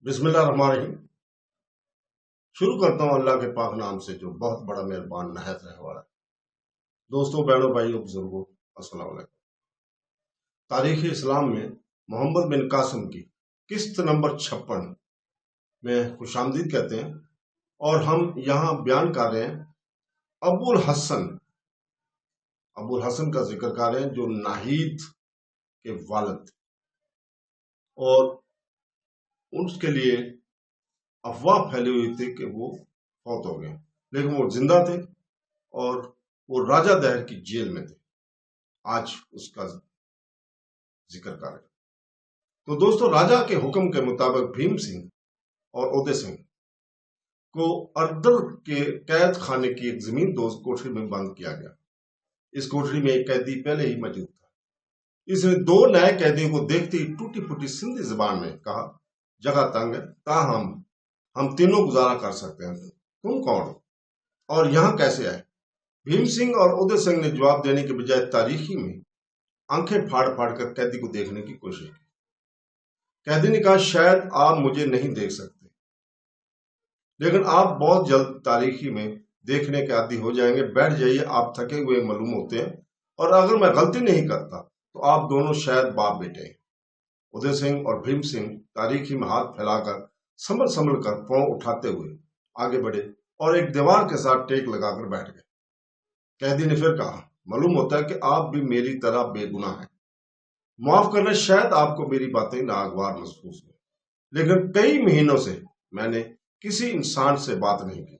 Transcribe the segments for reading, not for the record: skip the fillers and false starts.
बिस्मिल्लाहिर्रहमानिर्रहीम। शुरू करता हूँ अल्लाह के पाक नाम से जो बहुत बड़ा मेहरबान नहायत रहने वाला है। दोस्तों, बहनों, भाइयों, बुजुर्गों, अस्सलाम वालेकुम। तारीख इस्लाम में मोहम्मद बिन कासिम की किस्त नंबर 56 में खुशामदीद कहते हैं और हम यहाँ बयान कर रहे हैं अबुल हसन का जिक्र कर रहे हैं जो नाहीद के वालिद थे और उसके लिए अफवाह फैली हुई थी कि वो फौत हो गए, लेकिन वो जिंदा थे और वो राजा दहर की जेल में थे। आज उसका जिक्र कर रहे हैं। तो दोस्तों, राजा के हुक्म के मुताबिक भीम सिंह और उदय सिंह को अरदल के कैद खाने की एक जमीन दोस्त कोठरी में बंद किया गया। इस कोठरी में एक कैदी पहले ही मौजूद था। इसने दो नए कैदियों को देखते ही टूटी फूटी सिंधी जबान में कहा, जगह तंग है, ताहम हम तीनों गुजारा कर सकते हैं। तुम कौन हो और यहाँ कैसे आए? भीम सिंह और उदय सिंह ने जवाब देने के बजाय तारीखी में आंखें फाड़ फाड़ कर कैदी को देखने की कोशिश की। कैदी ने कहा, शायद आप मुझे नहीं देख सकते, लेकिन आप बहुत जल्द तारीखी में देखने के आदी हो जाएंगे। बैठ जाइए, आप थके हुए मालूम होते हैं और अगर मैं गलती नहीं करता तो आप दोनों शायद बाप बेटे हैं। उदय सिंह और भीम सिंह तारीखी में हाथ फैलाकर संभल कर पांव उठाते हुए आगे बढ़े और एक दीवार के साथ टेक लगाकर बैठ गए। कैदी ने फिर कहा, मालूम होता है कि आप भी मेरी तरह बेगुनाह हैं। माफ करना, शायद आपको मेरी बातें नागवार महसूस हो, लेकिन कई महीनों से मैंने किसी इंसान से बात नहीं की,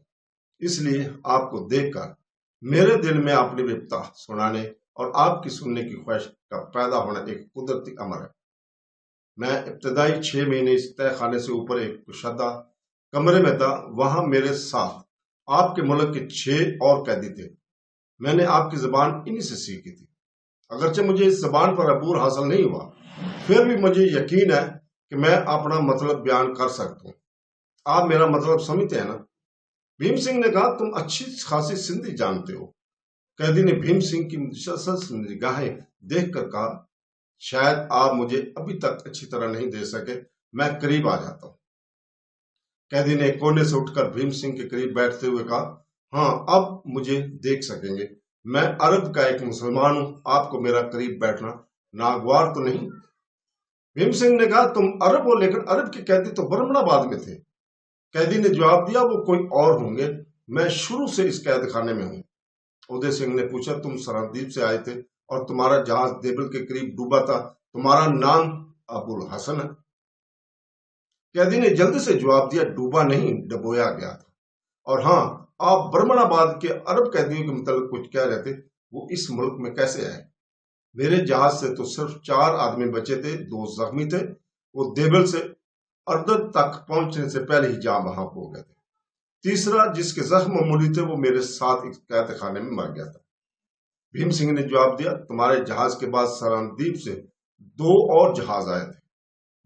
इसलिए आपको देखकर मेरे दिल में अपनी विपता सुनाने और आपकी सुनने की ख्वाहिश का पैदा होना एक कुदरती अमर है। मैं इब्तदाई 6 महीने इस तय खाने से ऊपर एक कुशदा कमरे में था। वहां मेरे साथ आपके मुल्क के 6 और कैदी थे। मैंने आपकी जबान इन्हीं से सीखी थी। अगरचे मुझे इस जबान पर अबूर हासिल नहीं हुआ, फिर भी मुझे यकीन है कि मैं अपना मतलब बयान कर सकता हूँ। आप मेरा मतलब समझते हैं ना? भीम सिंह ने कहा, तुम अच्छी खासी सिंधी जानते हो। कैदी ने भीम सिंह की मुसलसल निगाहें देखकर कहा, शायद आप मुझे अभी तक अच्छी तरह नहीं दे सके, मैं करीब आ जाता हूँ। कैदी ने कोने से उठकर भीम सिंह के करीब बैठते हुए कहा, हाँ, अब मुझे देख सकेंगे। मैं अरब का एक मुसलमान हूं, आपको मेरा करीब बैठना नागवार तो नहीं? भीम सिंह ने कहा, तुम अरब हो, लेकिन अरब के कैदी तो बरमणाबाद में थे। कैदी ने जवाब दिया, वो कोई और होंगे, मैं शुरू से इस कैद खाने में हूं। उदय सिंह ने पूछा, तुम सरहदीप से आए थे और तुम्हारा जहाज देबल के करीब डूबा था, तुम्हारा नाम अबुल हसन है? कैदी ने जल्दी से जवाब दिया, डूबा नहीं, डबोया गया था। और हाँ, आप बरमणाबाद के अरब कैदियों के मतलब कुछ कह रहे थे, वो इस मुल्क में कैसे आए? मेरे जहाज से तो सिर्फ 4 आदमी बचे थे, 2 जख्मी थे। वो देबल से अरदद तक पहुंचने से पहले ही जहां वहां हो गए थे। तीसरा, जिसके जख्म मामूली थे, वो मेरे साथ एक कैद खाने में मर गया था। भीम सिंह ने जवाब दिया, तुम्हारे जहाज के बाद सरहदीप से 2 और जहाज आए थे।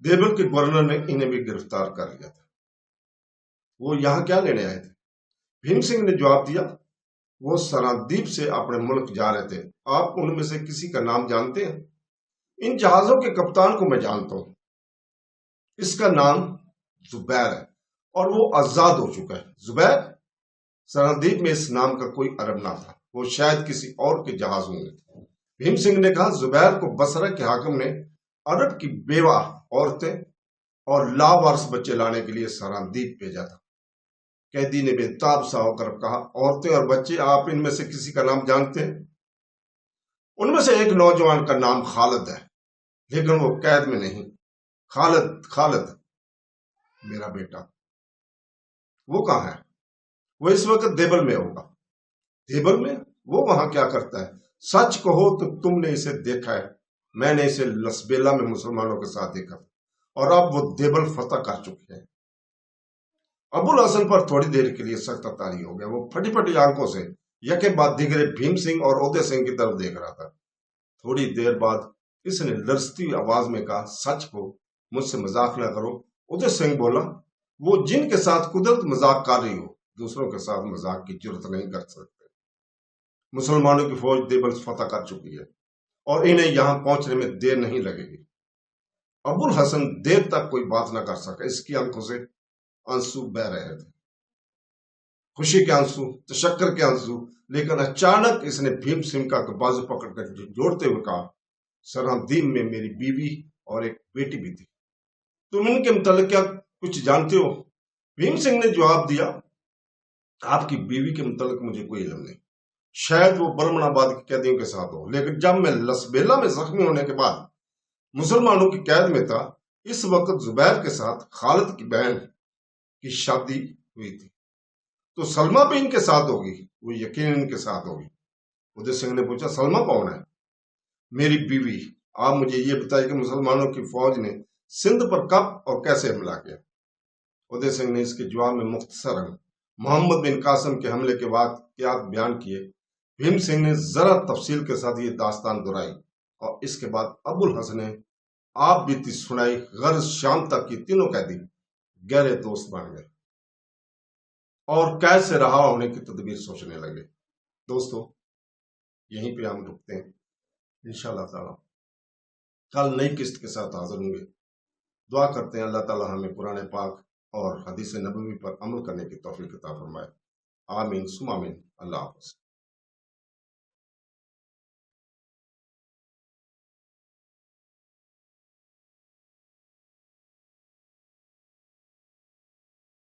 देबल के गवर्नर ने इन्हें भी गिरफ्तार कर लिया था। वो यहाँ क्या लेने आए थे? भीम सिंह ने जवाब दिया, वो सरहदीप से अपने मुल्क जा रहे थे। आप उनमें से किसी का नाम जानते हैं? इन जहाजों के कप्तान को मैं जानता हूं, इसका नाम जुबैर है और वो आजाद हो चुका है। जुबैर? सरहदीप में इस नाम का कोई अरब ना था, वो शायद किसी और के जहाज होंगे। भीम सिंह ने कहा, जुबैर को बसरा के हाकिम ने अरब की बेवा औरतें और लावारिस बच्चे लाने के लिए सरहदीप भेजा था। कैदी ने बेताब सा होकर कहा, औरतें और बच्चे, आप इनमें से किसी का नाम जानते हैं? उनमें से एक नौजवान का नाम खालिद है, लेकिन वो कैद में नहीं। खालिद मेरा बेटा। वो कहाँ है? वो इस वक्त देबल में होगा। देबल में? वो वहां क्या करता है? सच कहो तो तुमने इसे देखा है। मैंने इसे लसबेला में मुसलमानों के साथ देखा और अब वो देबल फतह कर चुके हैं। अबुल हसन पर थोड़ी देर के लिए सख्त तारी हो गया। वो फटी फटी आंखों से यके बाद दिगरे भीम सिंह और उदय सिंह की तरफ देख रहा था। थोड़ी देर बाद इसने लरजती आवाज में कहा, सच को मुझसे मजाक ना करो। उदय सिंह बोला, वो जिनके साथ कुदरत मजाक कर रही हो, दूसरों के साथ मजाक की जरूरत नहीं कर सकते। मुसलमानों की फौज देबल फतह कर चुकी है और इन्हें यहां पहुंचने में देर नहीं लगेगी। अबुल हसन देर तक कोई बात ना कर सका। इसकी आंखों से आंसू बह रहे थे, खुशी के आंसू, तशक्कर के आंसू। लेकिन अचानक इसने भीम सिंह का बाजू पकड़कर जोड़ते हुए कहा, सरहदीन में मेरी बीवी और एक बेटी भी थी, तुम इनके मुतालिक क्या कुछ जानते हो? भीम सिंह ने जवाब दिया, आपकी बीवी के मुतालिक मुझे कोई इल्म नहीं, शायद वो बरमनाबाद के कैदियों के साथ हो, लेकिन जब मैं लसबेला में जख्मी होने के बाद मुसलमानों की कैद में था, इस वक्त जुबैर के साथ खालिद की बहन की शादी हुई थी, तो सलमा भी इनके साथ होगी? वो यकीन इनके साथ होगी। उदय सिंह ने पूछा, सलमा कौन है? मेरी बीवी। आप मुझे ये बताइए कि मुसलमानों की फौज ने सिंध पर कब और कैसे हमला किया? उदय सिंह ने इसके जवाब में मुख्तसरन मोहम्मद बिन कासिम के हमले के वाक़यात बयान किए। भीम सिंह ने जरा तफसील के साथ ये दास्तान दोहराई और इसके बाद अबुल हसन ने आप बीती सुनाई। गर्ज शाम तक ये तीनों कैदी गहरे दोस्त बन गए और कैद से रहा होने की तदबीर सोचने लगे। दोस्तों, यहीं पे हम रुकते हैं। इंशाअल्लाह ताला कल नई किस्त के साथ हाजिर होंगे। दुआ करते हैं अल्लाह ताला हमें कुरान पाक और हदीस नबवी पर अमल करने की तौफीक अता फरमाए। आमीन सुम आमीन। अल्लाह हाफ़िज़।